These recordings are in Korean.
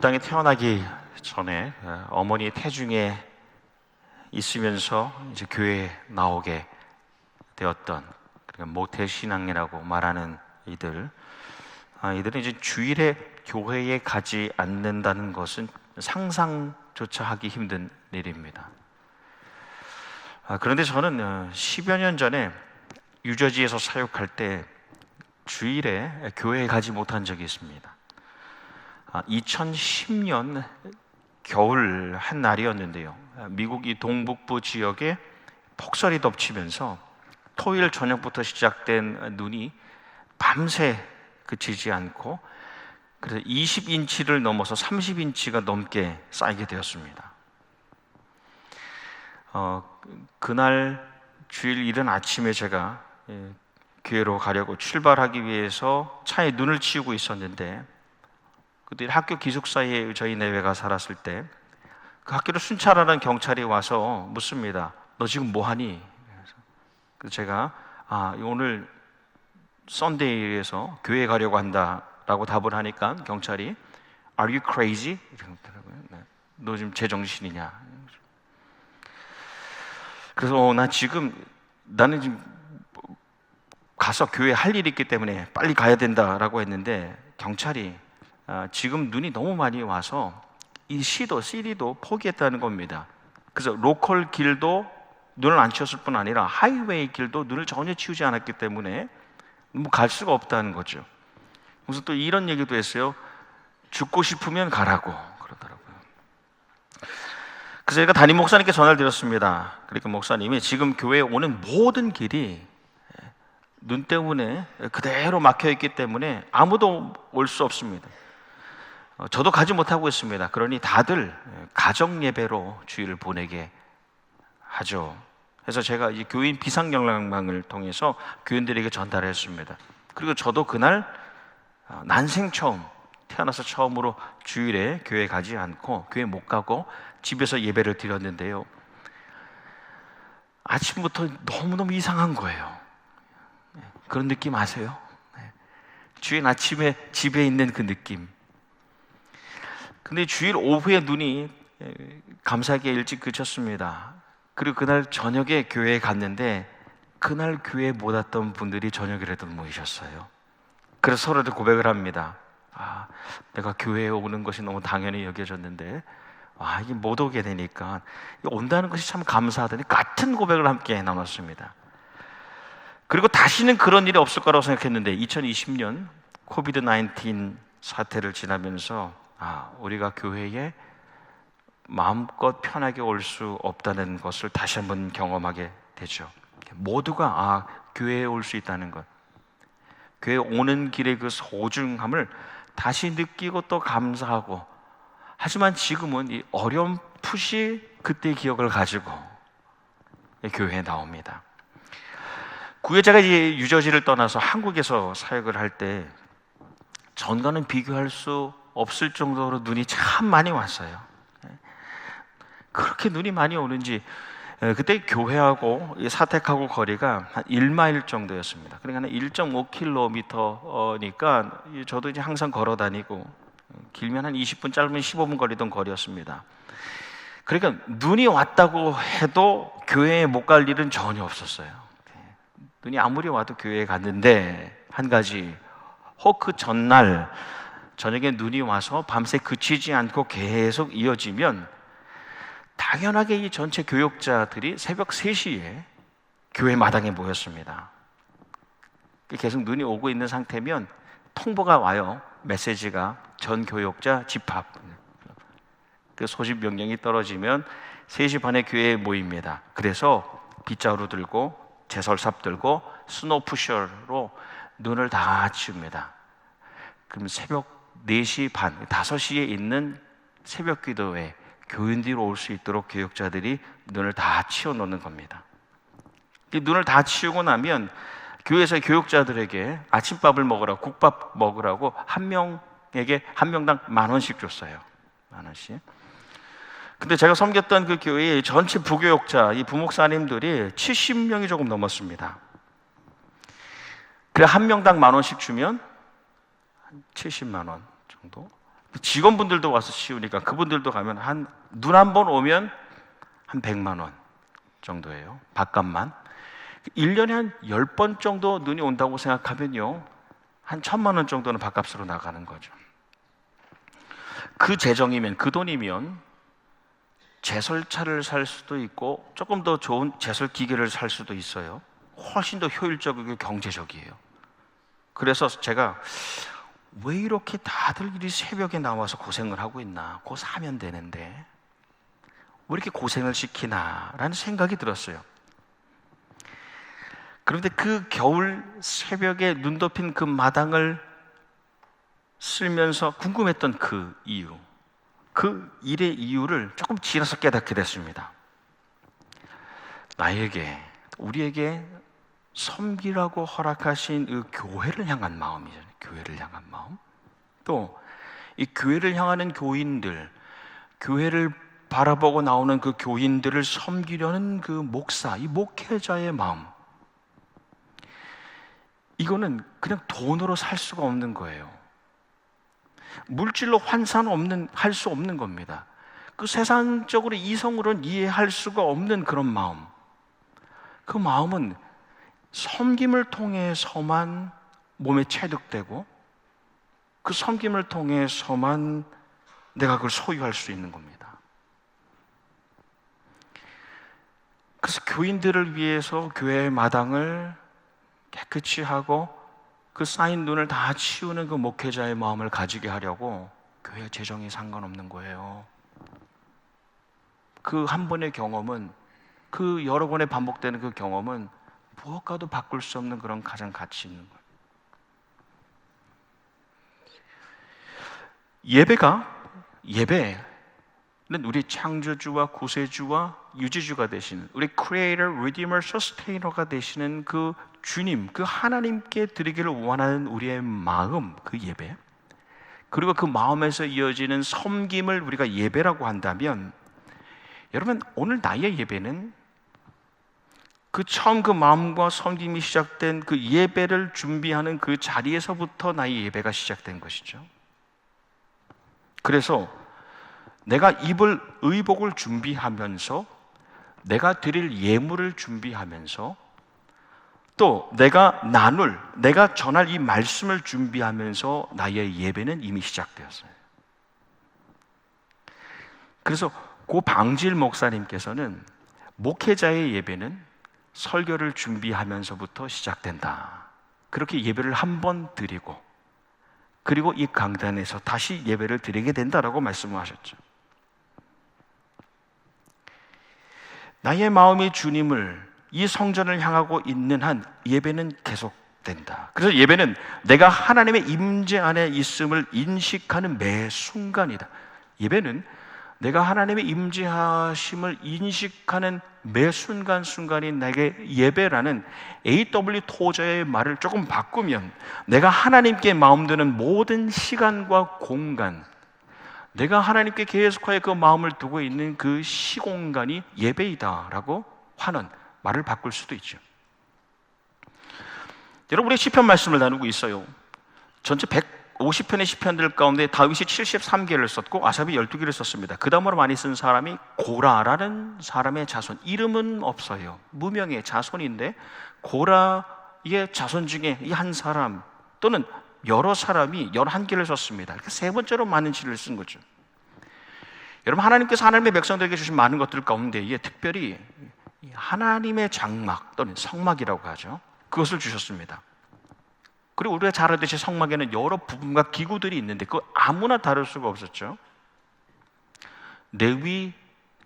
땅에 태어나기 전에 어머니 태중에 있으면서 이제 교회에 나오게 되었던, 그러니까 모태신앙이라고 말하는 이들은 이제 주일에 교회에 가지 않는다는 것은 상상조차 하기 힘든 일입니다. 그런데 저는 10여 년 전에 뉴저지에서 사역할 때 주일에 교회에 가지 못한 적이 있습니다. 2010년 겨울 한 날이었는데요. 미국 이 동북부 지역에 폭설이 덮치면서 토요일 저녁부터 시작된 눈이 밤새 그치지 않고 그래서 20인치를 넘어서 30인치가 넘게 쌓이게 되었습니다. 그날 주일 이른 아침에 제가 교회로 가려고 출발하기 위해서 차에 눈을 치우고 있었는데, 그때 학교 기숙사에 저희 내외가 살았을 때 그 학교를 순찰하는 경찰이 와서 묻습니다. 너 지금 뭐 하니? 그래서 제가 오늘 썬데이에서 교회 가려고 한다라고 답을 하니까 경찰이 Are you crazy? 이러더라고요. 너 지금 제정신이냐? 그래서 나는 지금 가서 교회 할 일이 있기 때문에 빨리 가야 된다라고 했는데, 경찰이 지금 눈이 너무 많이 와서 이 시리도 포기했다는 겁니다. 그래서 로컬 길도 눈을 안 치웠을 뿐 아니라 하이웨이 길도 눈을 전혀 치우지 않았기 때문에 갈 수가 없다는 거죠. 그래서 또 이런 얘기도 했어요. 죽고 싶으면 가라고 그러더라고요. 그래서 제가 담임 목사님께 전화를 드렸습니다. 그러니까 목사님이 지금 교회에 오는 모든 길이 눈 때문에 그대로 막혀 있기 때문에 아무도 올 수 없습니다. 저도 가지 못하고 있습니다. 그러니 다들 가정 예배로 주일을 보내게 하죠. 그래서 제가 이 교인 비상연락망을 통해서 교인들에게 전달했습니다. 그리고 저도 그날 난생 처음, 태어나서 처음으로 주일에 교회 가지 않고 교회 못 가고 집에서 예배를 드렸는데요. 아침부터 너무너무 이상한 거예요. 그런 느낌 아세요? 주일 아침에 집에 있는 그 느낌. 근데 주일 오후에 눈이 감사하게 일찍 그쳤습니다. 그리고 그날 저녁에 교회에 갔는데 그날 교회에 못 왔던 분들이 저녁이라도 모이셨어요. 그래서 서로들 고백을 합니다. 내가 교회에 오는 것이 너무 당연히 여겨졌는데 이게 못 오게 되니까 온다는 것이 참 감사하더니 같은 고백을 함께 나눴습니다. 그리고 다시는 그런 일이 없을 거라고 생각했는데 2020년 코비드 19 사태를 지나면서 우리가 교회에 마음껏 편하게 올 수 없다는 것을 다시 한번 경험하게 되죠. 모두가 교회에 올 수 있다는 것, 교회에 오는 길의 그 소중함을 다시 느끼고 또 감사하고, 하지만 지금은 이 어렴풋이 그때의 기억을 가지고 교회에 나옵니다. 구회자가 이제 유저지를 떠나서 한국에서 사역을 할 때 전과는 비교할 수 없을 정도로 눈이 참 많이 왔어요. 그렇게 눈이 많이 오는지 그때 교회하고 사택하고 거리가 한 1마일 정도였습니다. 그러니까 1.5km니까 저도 이제 항상 걸어 다니고 길면 한 20분, 짧으면 15분 걸리던 거리였습니다. 그러니까 눈이 왔다고 해도 교회에 못 갈 일은 전혀 없었어요. 눈이 아무리 와도 교회에 갔는데, 한 가지, 혹 그 전날 저녁에 눈이 와서 밤새 그치지 않고 계속 이어지면 당연하게 이 전체 교역자들이 새벽 3시에 교회 마당에 모였습니다. 계속 눈이 오고 있는 상태면 통보가 와요. 메시지가 전 교역자 집합. 그 소집 명령이 떨어지면 3시 반에 교회에 모입니다. 그래서 빗자루 들고 제설삽 들고 스노푸셔로 눈을 다 치웁니다. 그럼 새벽 4시 반, 5시에 있는 새벽 기도회 교인들이 올 수 있도록 교역자들이 눈을 다 치워놓는 겁니다. 눈을 다 치우고 나면 교회에서 교역자들에게 아침밥을 먹으라고, 국밥 먹으라고 한 명에게 한 명당 10,000원씩 줬어요. 10,000원씩. 근데 제가 섬겼던 그 교회의 전체 부교역자, 이 부목사님들이 70명이 조금 넘었습니다. 그래 한 명당 10,000원씩 주면 한 70만 원 정도. 직원분들도 와서 치우니까 그분들도 가면 눈 한 번 오면 한 100만 원 정도예요. 밥값만. 1년에 한 10번 정도 눈이 온다고 생각하면요, 한 1,000만 원 정도는 밥값으로 나가는 거죠. 그 재정이면, 그 돈이면 제설차를 살 수도 있고 조금 더 좋은 제설 기계를 살 수도 있어요. 훨씬 더 효율적이고 경제적이에요. 그래서 제가 왜 이렇게 다들 이 새벽에 나와서 고생을 하고 있나, 그거 사면 되는데 왜 이렇게 고생을 시키나 라는 생각이 들었어요. 그런데 그 겨울 새벽에 눈 덮인 그 마당을 쓸면서 궁금했던 그 이유, 그 일의 이유를 조금 지나서 깨닫게 됐습니다. 나에게, 우리에게 섬기라고 허락하신 그 교회를 향한 마음이죠. 교회를 향한 마음. 또 이 교회를 향하는 교인들, 교회를 바라보고 나오는 그 교인들을 섬기려는 그 목사, 이 목회자의 마음. 이거는 그냥 돈으로 살 수가 없는 거예요. 물질로 할 수 없는 겁니다. 그 세상적으로 이성으로는 이해할 수가 없는 그런 마음. 그 마음은 섬김을 통해서만 몸에 체득되고 그 섬김을 통해서만 내가 그걸 소유할 수 있는 겁니다. 그래서 교인들을 위해서 교회의 마당을 깨끗이 하고 그 쌓인 눈을 다 치우는 그 목회자의 마음을 가지게 하려고 교회 재정이 상관없는 거예요. 그 한 번의 경험은, 그 여러 번에 반복되는 그 경험은 무엇과도 바꿀 수 없는 그런 가장 가치 있는 거예요. 예배는 우리 창조주와 구세주와 유지주가 되시는, 우리 Creator, Redeemer, Sustainer,가 되시는 그 주님, 그 하나님께 드리기를 원하는 우리의 마음, 그 예배, 그리고 그 마음에서 이어지는 섬김을 우리가 예배라고 한다면, 여러분, 오늘 나의 예배는 그 처음 그 마음과 섬김이 시작된 그 예배를 준비하는 그 자리에서부터 나의 예배가 시작된 것이죠. 그래서 내가 입을 의복을 준비하면서, 내가 드릴 예물을 준비하면서, 또 내가 전할 이 말씀을 준비하면서 나의 예배는 이미 시작되었어요. 그래서 고 방질 목사님께서는 목회자의 예배는 설교를 준비하면서부터 시작된다, 그렇게 예배를 한 번 드리고 그리고 이 강단에서 다시 예배를 드리게 된다라고 말씀하셨죠. 나의 마음이 주님을, 이 성전을 향하고 있는 한 예배는 계속된다. 그래서 예배는 내가 하나님의 임재 안에 있음을 인식하는 매 순간이다. 예배는 내가 하나님의 임재하심을 인식하는 매 순간순간이 내게 예배라는 A.W. 토저의 말을 조금 바꾸면, 내가 하나님께 마음 드는 모든 시간과 공간, 내가 하나님께 계속하여 그 마음을 두고 있는 그 시공간이 예배이다라고 하는 말을 바꿀 수도 있죠. 여러분, 우리 시편 말씀을 나누고 있어요. 전체 150편의 시편들 가운데 다윗이 73개를 썼고 아삽이 12개를 썼습니다. 그 다음으로 많이 쓴 사람이 고라라는 사람의 자손, 이름은 없어요. 무명의 자손인데 고라의 자손 중에 이 한 사람 또는 여러 사람이 11개를 썼습니다. 세 번째로 많은 시를 쓴 거죠. 여러분, 하나님께서 하나님의 백성들에게 주신 많은 것들 가운데 특별히 하나님의 장막 또는 성막이라고 하죠. 그것을 주셨습니다. 그리고 우리가 잘 알듯이 성막에는 여러 부분과 기구들이 있는데 그거 아무나 다룰 수가 없었죠. 레위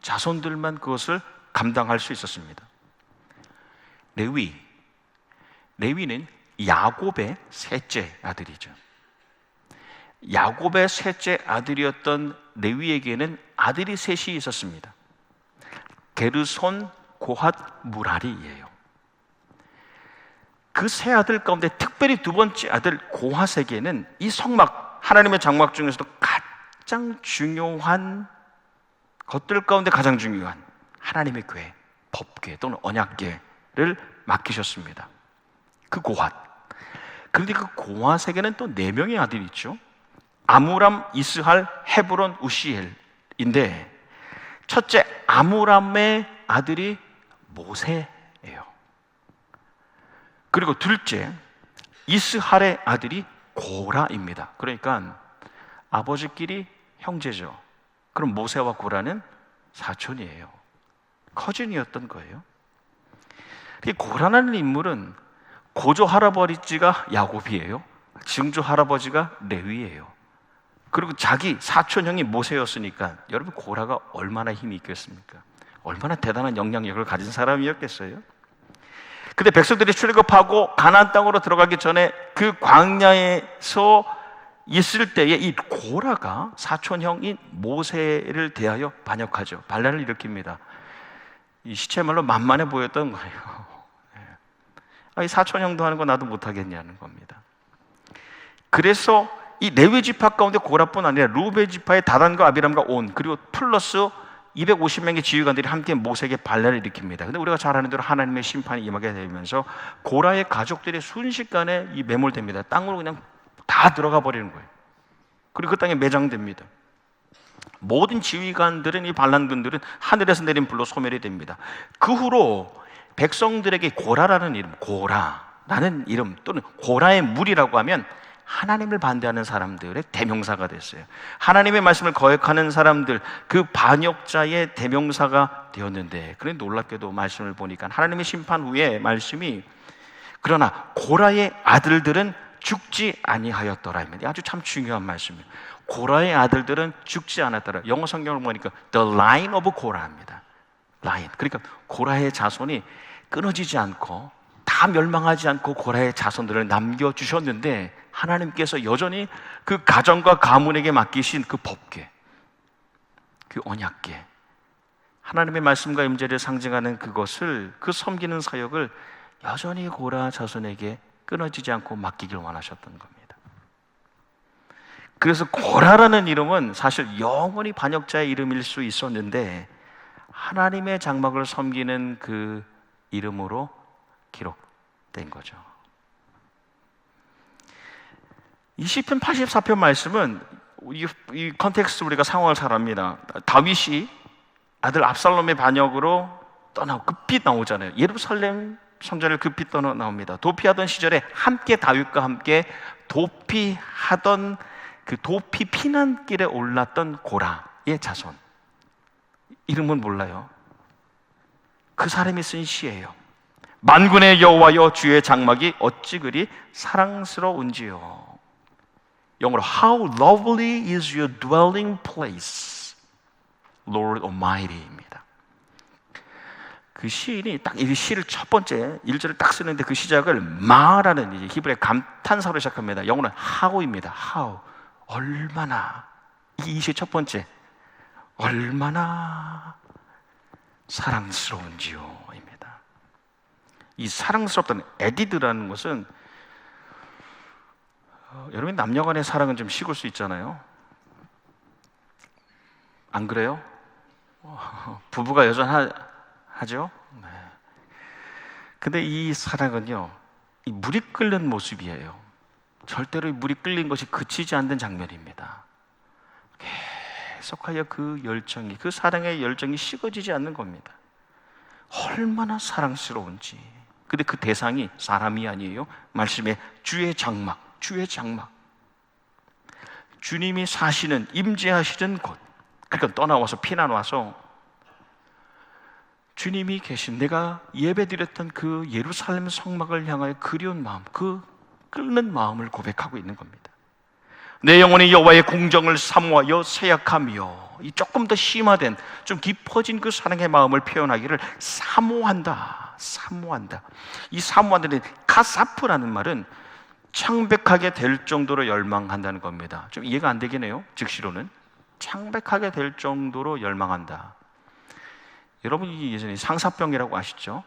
자손들만 그것을 감당할 수 있었습니다. 레위는 야곱의 셋째 아들이죠. 야곱의 셋째 아들이었던 레위에게는 아들이 셋이 있었습니다. 게르손, 고핫, 무라리예요. 그 세 아들 가운데 특별히 두 번째 아들 고핫에게는 이 성막, 하나님의 장막 중에서도 가장 중요한 것들 가운데 가장 중요한 하나님의 궤, 법궤 또는 언약궤를 맡기셨습니다. 그 고핫. 그런데 그 고핫에게는 또 4명의 아들이 있죠. 아므람, 이스할, 헤브론, 우시엘인데 첫째 아므람의 아들이 모세예요. 그리고 둘째 이스할의 아들이 고라입니다. 그러니까 아버지끼리 형제죠. 그럼 모세와 고라는 사촌이에요. 커즌이었던 거예요. 고라라는 인물은 고조 할아버지가 야곱이에요. 증조 할아버지가 레위예요. 그리고 자기 사촌형이 모세였으니까 여러분 고라가 얼마나 힘이 있겠습니까? 얼마나 대단한 영향력을 가진 사람이었겠어요? 근데 백성들이 출애굽하고 가나안 땅으로 들어가기 전에 그 광야에서 있을 때에 이 고라가 사촌형인 모세를 대하여 반역하죠. 반란을 일으킵니다. 이 시체말로 만만해 보였던 거예요. 이 사촌형도 하는 거 나도 못하겠냐는 겁니다. 그래서 이 레위 지파 가운데 고라뿐 아니라 루벤 지파의 다단과 아비람과 온 그리고 플러스 250명의 지휘관들이 함께 모세에게 반란을 일으킵니다. 근데 우리가 잘 아는 대로 하나님의 심판이 임하게 되면서 고라의 가족들이 순식간에 이 매몰됩니다. 땅으로 그냥 다 들어가 버리는 거예요. 그리고 그 땅에 매장됩니다. 모든 지휘관들은 이 반란군들은 하늘에서 내린 불로 소멸이 됩니다. 그 후로 백성들에게 고라라는 이름, 고라라는 이름 또는 고라의 무리라고 하면 하나님을 반대하는 사람들의 대명사가 됐어요. 하나님의 말씀을 거역하는 사람들, 그 반역자의 대명사가 되었는데, 그런데 놀랍게도 말씀을 보니까 하나님의 심판 후에 말씀이 그러나 고라의 아들들은 죽지 아니하였더라. 아주 참 중요한 말씀이에요. 고라의 아들들은 죽지 않았더라. 영어 성경을 보니까 The line of Korah입니다. 라인. 그러니까 고라의 자손이 끊어지지 않고 다 멸망하지 않고 고라의 자손들을 남겨주셨는데 하나님께서 여전히 그 가정과 가문에게 맡기신 그 법궤, 그 언약궤, 하나님의 말씀과 임재를 상징하는 그것을, 그 섬기는 사역을 여전히 고라 자손에게 끊어지지 않고 맡기길 원하셨던 겁니다. 그래서 고라라는 이름은 사실 영원히 반역자의 이름일 수 있었는데 하나님의 장막을 섬기는 그 이름으로 기록된 거죠. 이 시편 84편 말씀은 이 컨텍스트 우리가 상황을 잘 압니다. 다윗이 아들 압살롬의 반역으로 떠나고 급히 나오잖아요. 예루살렘 성전을 급히 떠나 나옵니다. 도피하던 시절에 함께 다윗과 함께 도피하던 그 도피 피난길에 올랐던 고라의 자손, 이름은 몰라요. 그 사람이 쓴 시예요. 만군의 여호와여 주의 장막이 어찌 그리 사랑스러운지요. 영어로 How lovely is your dwelling place, Lord Almighty입니다. 그 시인이 딱 이 시를 첫 번째 1절을 딱 쓰는데 그 시작을 마라는 이제 히브리의 감탄사로 시작합니다. 영어는 how입니다. how. 얼마나, 이 시 첫 번째 얼마나 사랑스러운지요 입니다. 이 사랑스럽다는 에디드라는 것은 여러분 남녀간의 사랑은 좀 식을 수 있잖아요. 안 그래요? 부부가 여전하죠? 네. 근데 이 사랑은요, 이 물이 끓는 모습이에요. 절대로 이 물이 끓는 것이 그치지 않는 장면입니다. 계속하여 그 열정이, 그 사랑의 열정이 식어지지 않는 겁니다. 얼마나 사랑스러운지. 근데 그 대상이 사람이 아니에요. 말씀에 주의 장막, 주의 장막. 주님이 사시는, 임재하시는 곳. 그러니까 떠나와서 피난 와서 주님이 계신, 내가 예배드렸던 그 예루살렘 성막을 향하여 그리운 마음, 그 끓는 마음을 고백하고 있는 겁니다. 내 영혼이 여호와의 공정을 사모하여 새약하며, 이 조금 더 심화된, 좀 깊어진 그 사랑의 마음을 표현하기를 사모한다. 사모한다. 이 사모한다는 카사프라는 말은 창백하게 될 정도로 열망한다는 겁니다. 좀 이해가 안 되긴 해요. 즉시로는 창백하게 될 정도로 열망한다. 여러분이 예전에 상사병이라고 아시죠?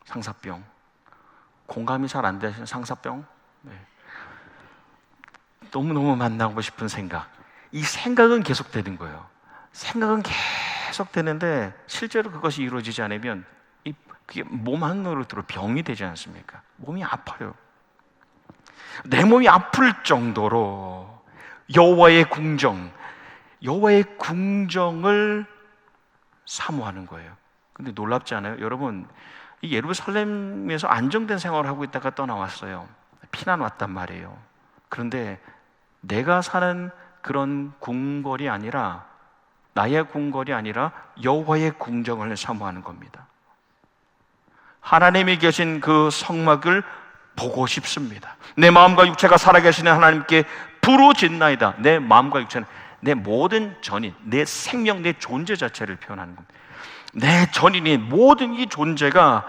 상사병. 공감이 잘 안 되시는 상사병? 네. 너무너무 만나고 싶은 생각. 이 생각은 계속되는 거예요. 생각은 계속되는데 실제로 그것이 이루어지지 않으면 그게 몸 안으로 들어 병이 되지 않습니까? 몸이 아파요. 내 몸이 아플 정도로 여호와의 궁정, 여호와의 궁정을 사모하는 거예요. 근데 놀랍지 않아요? 여러분, 이 예루살렘에서 안정된 생활을 하고 있다가 떠나왔어요. 피난 왔단 말이에요. 그런데 내가 사는 그런 궁궐이 아니라, 나의 궁궐이 아니라 여호와의 궁정을 사모하는 겁니다. 하나님이 계신 그 성막을 보고 싶습니다. 내 마음과 육체가 살아계시는 하나님께 부르짖나이다. 내 마음과 육체는 내 모든 전인, 내 생명, 내 존재 자체를 표현하는 겁니다. 내 전인이 모든 이 존재가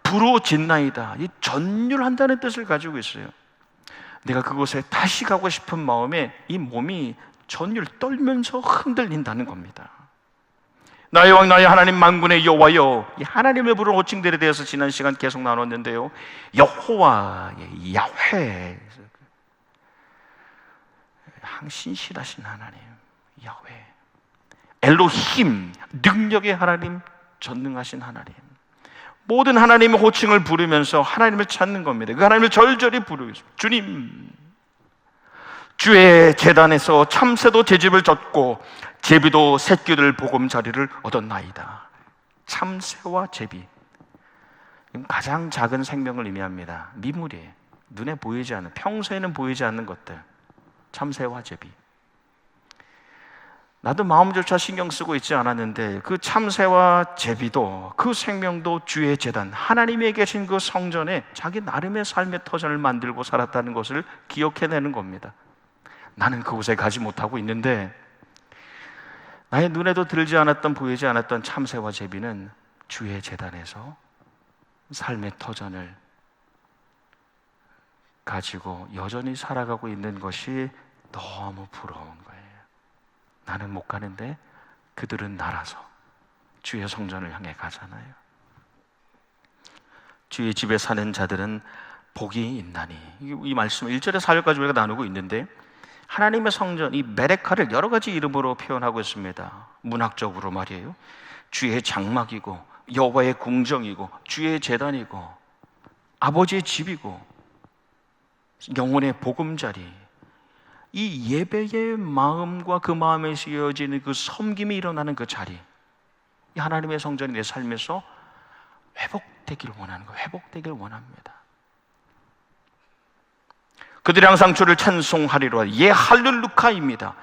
부르짖나이다. 이 전율한다는 뜻을 가지고 있어요. 내가 그곳에 다시 가고 싶은 마음에 이 몸이 전율 떨면서 흔들린다는 겁니다. 나의 왕 나의 하나님 만군의 여호와여, 이 하나님을 부르는 호칭들에 대해서 지난 시간 계속 나눴는데요, 여호와의 야훼, 신실하신 하나님 야훼, 엘로힘, 능력의 하나님, 전능하신 하나님, 모든 하나님의 호칭을 부르면서 하나님을 찾는 겁니다. 그 하나님을 절절히 부르겠습니다. 주님, 주의 제단에서 참새도 제 집을 졌고 제비도 새끼들 보금자리를 얻었나이다. 참새와 제비, 가장 작은 생명을 의미합니다. 미물이에요. 눈에 보이지 않는, 평소에는 보이지 않는 것들, 참새와 제비. 나도 마음조차 신경 쓰고 있지 않았는데 그 참새와 제비도, 그 생명도 주의 제단, 하나님이 계신 그 성전에 자기 나름의 삶의 터전을 만들고 살았다는 것을 기억해내는 겁니다. 나는 그곳에 가지 못하고 있는데 나의 눈에도 들지 않았던, 보이지 않았던 참새와 제비는 주의 제단에서 삶의 터전을 가지고 여전히 살아가고 있는 것이 너무 부러운 거예요. 나는 못 가는데 그들은 날아서 주의 성전을 향해 가잖아요. 주의 집에 사는 자들은 복이 있나니, 이 말씀 1절에서 4절까지 우리가 나누고 있는데 하나님의 성전, 이 메레카를 여러 가지 이름으로 표현하고 있습니다. 문학적으로 말이에요. 주의 장막이고 여호와의 궁정이고 주의 제단이고 아버지의 집이고 영혼의 보금자리, 이 예배의 마음과 그 마음에서 이어지는 그 섬김이 일어나는 그 자리, 이 하나님의 성전이 내 삶에서 회복되기를 원하는 거예요. 회복되기를 원합니다. 그들이 항상 주를 찬송하리로다. 예, 할렐루카입니다.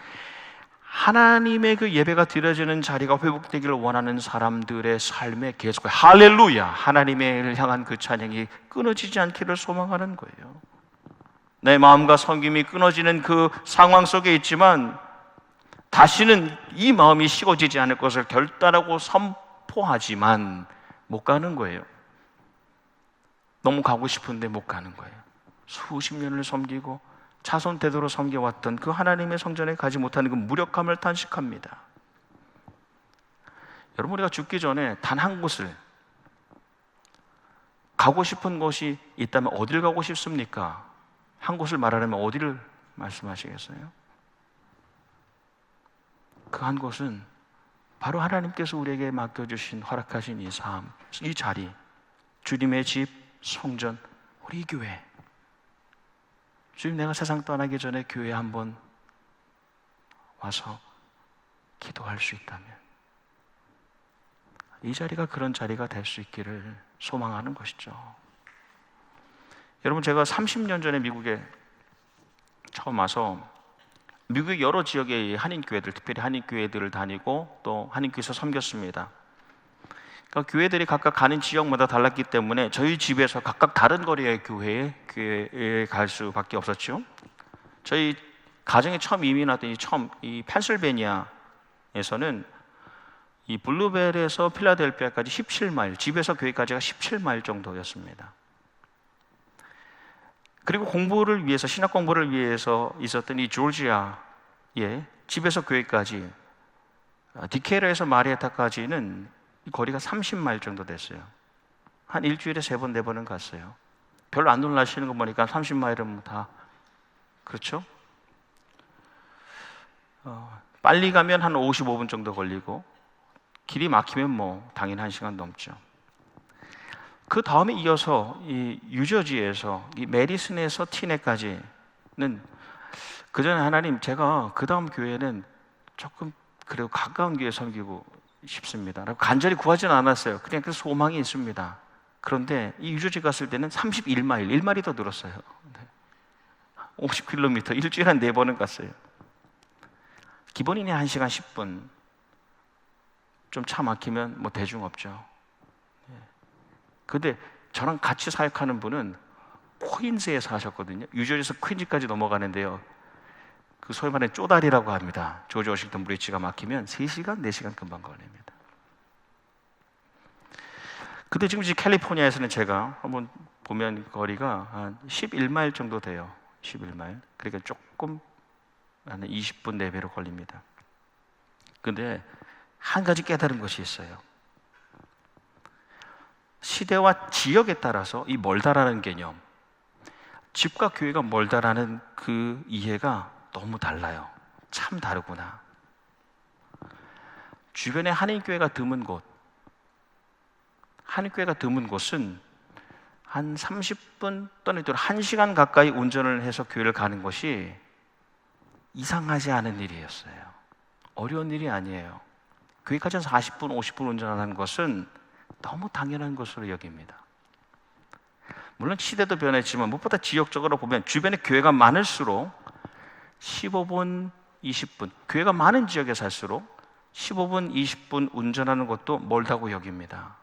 하나님의 그 예배가 드려지는 자리가 회복되기를 원하는 사람들의 삶에 계속 할렐루야, 하나님을 향한 그 찬양이 끊어지지 않기를 소망하는 거예요. 내 마음과 섬김이 끊어지는 그 상황 속에 있지만 다시는 이 마음이 식어지지 않을 것을 결단하고 선포하지만 못 가는 거예요. 너무 가고 싶은데 못 가는 거예요. 수십 년을 섬기고 자손 대대로 섬겨왔던 그 하나님의 성전에 가지 못하는 그 무력함을 탄식합니다. 여러분, 우리가 죽기 전에 단 한 곳을 가고 싶은 곳이 있다면 어딜 가고 싶습니까? 한 곳을 말하려면 어디를 말씀하시겠어요? 그 한 곳은 바로 하나님께서 우리에게 맡겨주신, 허락하신 이 삶, 이 자리, 주님의 집, 성전, 우리 교회. 주님, 내가 세상 떠나기 전에 교회에 한번 와서 기도할 수 있다면 이 자리가 그런 자리가 될 수 있기를 소망하는 것이죠. 여러분, 제가 30년 전에 미국에 처음 와서 미국의 여러 지역의 한인교회들, 특별히 한인교회들을 다니고 또 한인교회에서 섬겼습니다. 그러니까 교회들이 각각 가는 지역마다 달랐기 때문에 저희 집에서 각각 다른 거리의 교회에 갈 수밖에 없었죠. 저희 가정에 처음 이민 왔더니 이 펜실베니아에서는 이 블루벨에서 필라델피아까지 17마일, 집에서 교회까지가 17마일 정도였습니다. 그리고 공부를 위해서, 신학 공부를 위해서 있었던 이 조지아의 집에서 교회까지, 디케라에서 마리에타까지는 거리가 30마일 정도 됐어요. 한 일주일에 3번, 4번은 갔어요. 별로 안 놀라시는 거 보니까 30마일은 다 그렇죠? 빨리 가면 한 55분 정도 걸리고 길이 막히면 뭐 당연히 1시간 넘죠. 그 다음에 이어서 이 유저지에서 이 메디슨에서 티네까지는 그 전에 하나님, 제가 그 다음 교회는 조금 그래도 가까운 교회 섬기고 싶습니다 라고 간절히 구하지는 않았어요. 그냥 그 소망이 있습니다. 그런데 이 유조지 갔을 때는 31마일, 1마일이 더 늘었어요. 50km, 일주일에 한 4번은 갔어요. 기본인이 1시간 10분. 좀 차 막히면 뭐 대중 없죠. 근데 저랑 같이 사역하는 분은 퀸즈에 사셨거든요. 유저리에서 퀸즈까지 넘어가는데요. 그 소위 말하는 쪼다리라고 합니다. 조지 워싱턴 브리지가 막히면 3시간, 4시간 금방 걸립니다. 근데 지금 캘리포니아에서는 제가 한번 보면 거리가 한 11마일 정도 돼요. 11마일. 그러니까 조금 한 20분 내외로 걸립니다. 근데 한 가지 깨달은 것이 있어요. 시대와 지역에 따라서 이 멀다라는 개념, 집과 교회가 멀다라는 그 이해가 너무 달라요. 참 다르구나. 주변에 한인교회가 드문 곳, 한인교회가 드문 곳은 한 30분 또는 1시간 가까이 운전을 해서 교회를 가는 것이 이상하지 않은 일이었어요. 어려운 일이 아니에요. 교회까지 40분, 50분 운전하는 것은 너무 당연한 것으로 여깁니다. 물론 시대도 변했지만 무엇보다 지역적으로 보면 주변에 교회가 많을수록 15분, 20분, 교회가 많은 지역에 살수록 15분, 20분 운전하는 것도 멀다고 여깁니다.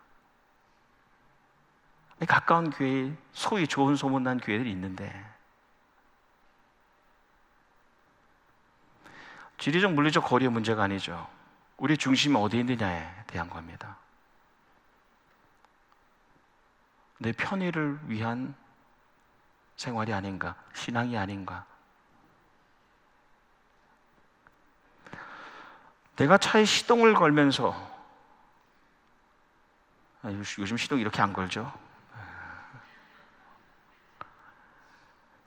가까운 교회, 소위 좋은 소문난 교회들이 있는데 지리적, 물리적 거리의 문제가 아니죠. 우리의 중심이 어디에 있느냐에 대한 겁니다. 내 편의를 위한 생활이 아닌가, 신앙이 아닌가. 내가 차에 시동을 걸면서, 요즘 시동 이렇게 안 걸죠?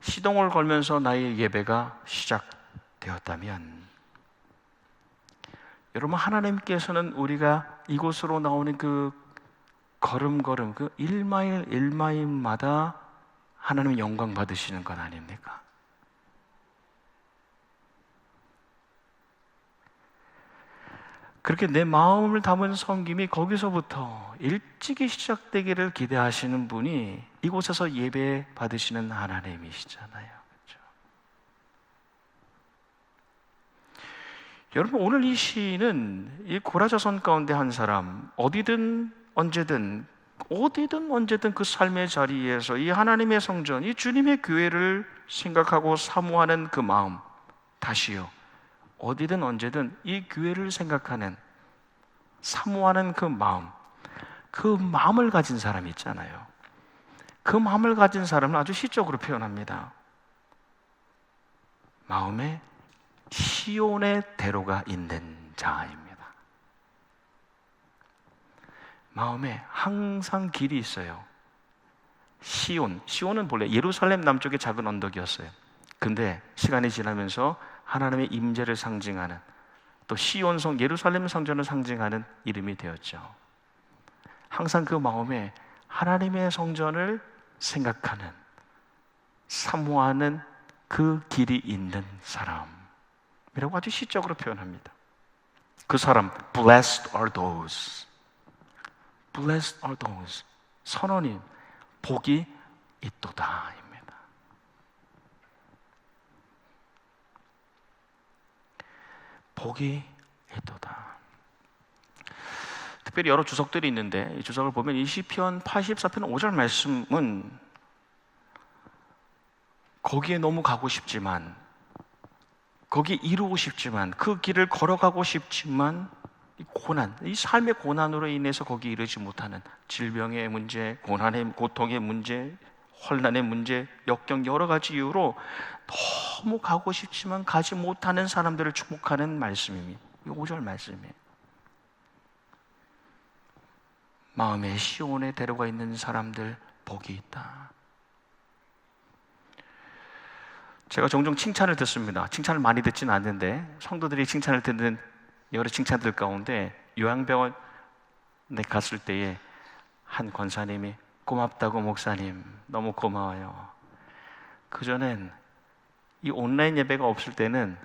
시동을 걸면서 나의 예배가 시작되었다면, 여러분, 하나님께서는 우리가 이곳으로 나오는 그 걸음걸음, 그 1마일 1마일마다 하나님의 영광 받으시는 건 아닙니까? 그렇게 내 마음을 담은 섬김이 거기서부터 일찍이 시작되기를 기대하시는 분이 이곳에서 예배 받으시는 하나님이시잖아요. 그렇죠? 여러분, 오늘 이 시인은 이 고라자손 가운데 한 사람, 어디든 언제든 그 삶의 자리에서 이 하나님의 성전, 이 주님의 교회를 생각하고 사모하는 그 마음, 다시요, 어디든 언제든 이 교회를 생각하는, 사모하는 그 마음을 가진 사람이 있잖아요. 그 마음을 가진 사람은 아주 시적으로 표현합니다. 마음에 시온의 대로가 있는 자입니다. 마음에 항상 길이 있어요. 시온은 본래 예루살렘 남쪽의 작은 언덕이었어요. 근데 시간이 지나면서 하나님의 임재를 상징하는, 또 시온성, 예루살렘 성전을 상징하는 이름이 되었죠. 항상 그 마음에 하나님의 성전을 생각하는, 사모하는 그 길이 있는 사람이라고 아주 시적으로 표현합니다. 그 사람, blessed are those. Blessed are those. 선언인, 복이 있도다 입니다. 복이 있도다. 특별히 여러 주석들이 있는데 이 주석을 보면 이 시편 84편 5절 말씀은 거기에 너무 가고 싶지만, 거기에 이루고 싶지만, 그 길을 걸어가고 싶지만 이 고난, 이 삶의 고난으로 인해서 거기 이르지 못하는 질병의 문제, 고난의, 고통의 문제, 환난의 문제, 역경 여러 가지 이유로 너무 가고 싶지만 가지 못하는 사람들을 축복하는 말씀입니다. 이 5절 말씀이에요. 마음에 시온의 대로가 있는 사람들 복이 있다. 제가 종종 칭찬을 듣습니다. 칭찬을 많이 듣지는 않는데 성도들이 칭찬을 듣는 여러 칭찬들 가운데 요양병원에 갔을 때에 한 권사님이 고맙다고 목사님 너무 고마워요. 그전엔 이 온라인 예배가 없을 때는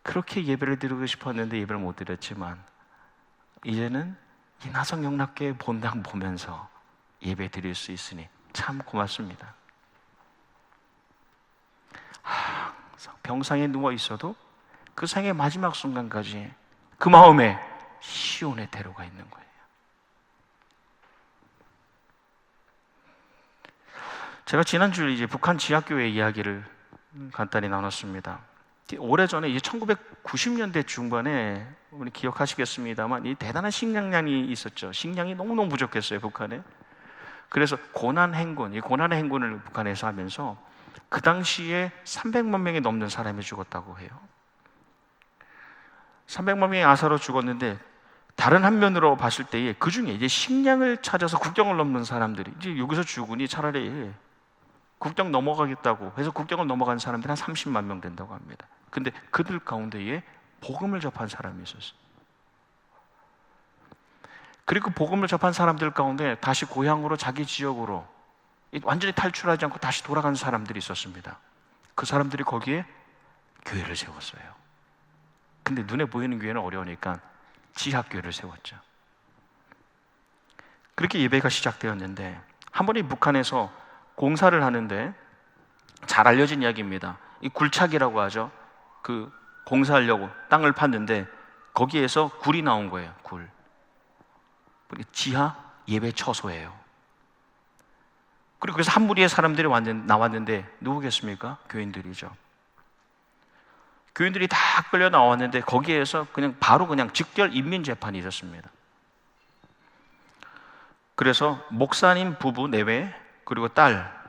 그렇게 예배를 드리고 싶었는데 예배를 못 드렸지만 이제는 이 나성영락교회 본당 보면서 예배 드릴 수 있으니 참 고맙습니다. 항상 병상에 누워 있어도 그 생의 마지막 순간까지 그 마음에 시온의 대로가 있는 거예요. 제가 지난주에 이제 북한 지하교회 이야기를 간단히 나눴습니다. 오래전에 이제 1990년대 중반에 우리 기억하시겠습니다만 이 대단한 식량난이 있었죠. 식량이 너무너무 부족했어요, 북한에. 그래서 고난행군, 이 고난의 행군을 북한에서 하면서 그 당시에 300만 명이 넘는 사람이 죽었다고 해요. 300만 명이 아사로 죽었는데 다른 한면으로 봤을 때에 그 중에 이제 식량을 찾아서 국경을 넘는 사람들이 이제 여기서 죽으니 차라리 국경 넘어가겠다고 해서 국경을 넘어간 사람들이 한 30만 명 된다고 합니다. 근데 그들 가운데에 복음을 접한 사람이 있었어요. 그리고 복음을 접한 사람들 가운데 다시 고향으로 자기 지역으로 완전히 탈출하지 않고 다시 돌아간 사람들이 있었습니다. 그 사람들이 거기에 교회를 세웠어요. 근데 눈에 보이는 교회는 어려우니까 지하교회를 세웠죠. 그렇게 예배가 시작되었는데 한 번이 북한에서 공사를 하는데 잘 알려진 이야기입니다. 이 굴착이라고 하죠. 그 공사하려고 땅을 팠는데 거기에서 굴이 나온 거예요. 굴. 지하 예배 처소예요. 그리고 그래서 한 무리의 사람들이 나왔는데 누구겠습니까? 교인들이죠. 교인들이 다 끌려 나왔는데 거기에서 바로 직결 인민재판이 있었습니다. 그래서 목사님 부부 내외 그리고 딸,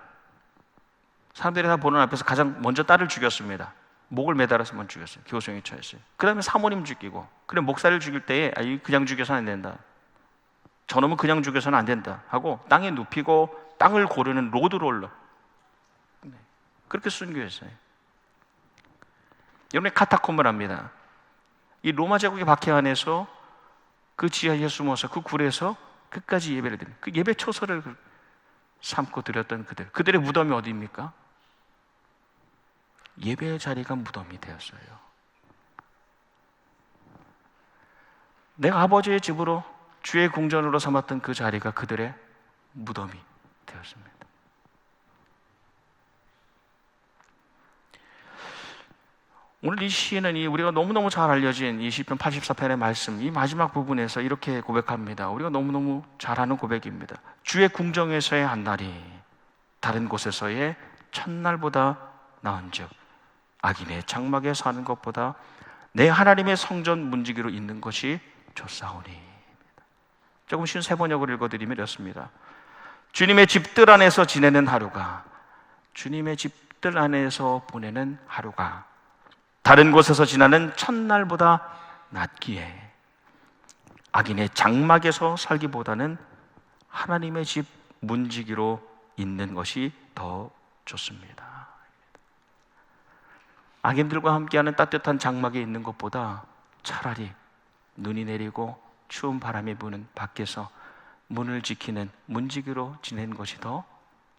사람들이 다 보는 앞에서 가장 먼저 딸을 죽였습니다. 목을 매달아서 먼저 죽였어요. 교수형이 처했어요. 그 다음에 사모님 죽이고, 그래 목사를 죽일 때에 그냥 죽여서는 안 된다. 저놈은 그냥 죽여서는 안 된다 하고 땅에 눕히고 땅을 고르는 로드롤러, 그렇게 순교했어요. 여러분이 카타콤을 합니다. 이 로마 제국의 박해 안에서 그 지하에 숨어서 그 굴에서 끝까지 예배를 드리는 그 예배 초소를 삼고 드렸던 그들의 무덤이 어디입니까? 예배의 자리가 무덤이 되었어요. 내가 아버지의 집으로 주의 궁전으로 삼았던 그 자리가 그들의 무덤이 되었습니다. 오늘 이 시에는 우리가 너무너무 잘 알려진 이 시편 84편의 말씀, 이 마지막 부분에서 이렇게 고백합니다. 우리가 너무너무 잘 아는 고백입니다. 주의 궁정에서의 한 날이 다른 곳에서의 첫날보다 나은즉 악인의 장막에 사는 것보다 내 하나님의 성전 문지기로 있는 것이 좋사오니. 조금 쉬운 세 번역을 읽어드리면 이렇습니다. 주님의 집들 안에서 지내는 하루가, 주님의 집들 안에서 보내는 하루가 다른 곳에서 지나는 첫날보다 낫기에 악인의 장막에서 살기보다는 하나님의 집 문지기로 있는 것이 더 좋습니다. 악인들과 함께하는 따뜻한 장막에 있는 것보다 차라리 눈이 내리고 추운 바람이 부는 밖에서 문을 지키는 문지기로 지내는 것이 더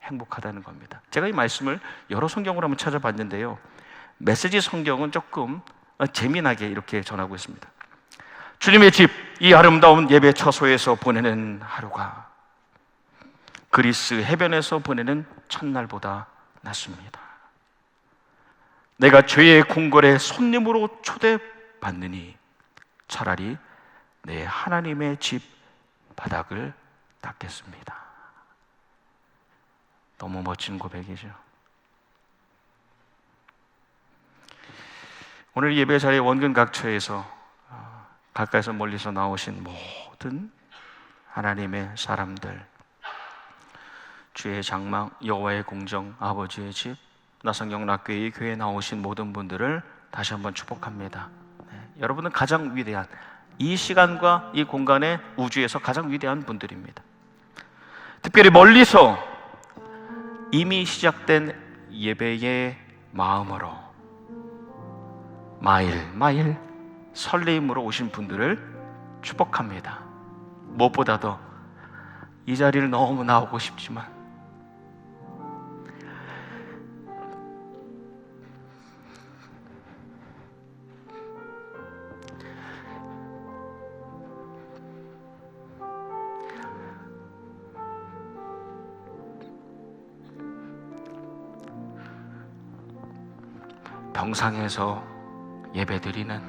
행복하다는 겁니다. 제가 이 말씀을 여러 성경으로 한번 찾아봤는데요, 메시지 성경은 조금 재미나게 이렇게 전하고 있습니다. 주님의 집, 이 아름다운 예배 처소에서 보내는 하루가 그리스 해변에서 보내는 첫날보다 낫습니다. 내가 죄의 궁궐에 손님으로 초대받느니 차라리 내 하나님의 집 바닥을 닦겠습니다. 너무 멋진 고백이죠. 오늘 예배 자리에 원근 각처에서 가까이서 멀리서 나오신 모든 하나님의 사람들, 주의 장막, 여호와의 궁정, 아버지의 집, 나성영락교회의 교회에 나오신 모든 분들을 다시 한번 축복합니다. 여러분은 가장 위대한, 이 시간과 이 공간의 우주에서 가장 위대한 분들입니다. 특별히 멀리서 이미 시작된 예배의 마음으로 마일 설레임으로 오신 분들을 축복합니다. 무엇보다도 이 자리를 너무 나오고 싶지만 병상에서 예배드리는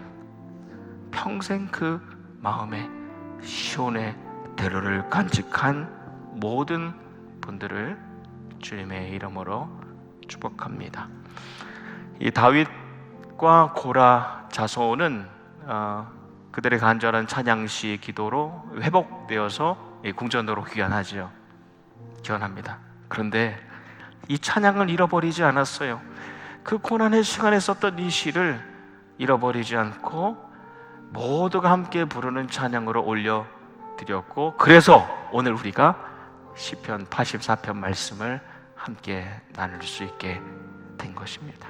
평생 그 마음에 시온의 대로를 간직한 모든 분들을 주님의 이름으로 축복합니다. 이 다윗과 고라 자손은 그들의 간절한 찬양시 기도로 회복되어서 궁전으로 귀환하지요. 귀환합니다. 그런데 이 찬양을 잃어버리지 않았어요. 그 고난의 시간에 썼던 이 시를 잃어버리지 않고 모두가 함께 부르는 찬양으로 올려드렸고, 그래서 오늘 우리가 시편 84편 말씀을 함께 나눌 수 있게 된 것입니다.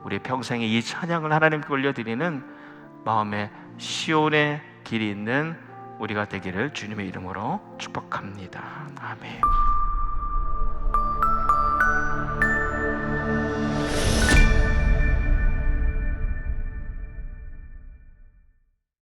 우리 평생에 이 찬양을 하나님께 올려드리는 마음의 시온의 길이 있는 우리가 되기를 주님의 이름으로 축복합니다. 아멘.